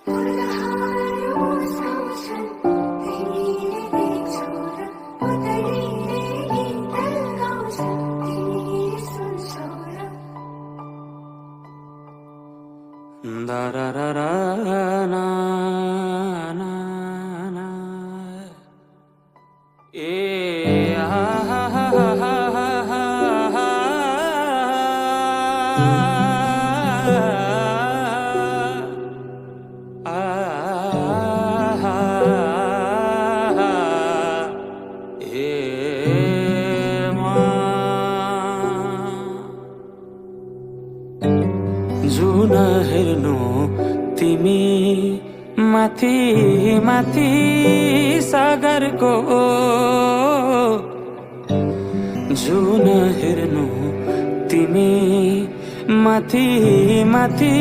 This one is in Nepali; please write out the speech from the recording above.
Da ra ra ra na na na ha ha ha ha ha ha जुन हेर्नु तिमी माथि माथि सागरको जुन हेर्नु तिमी माथि माथि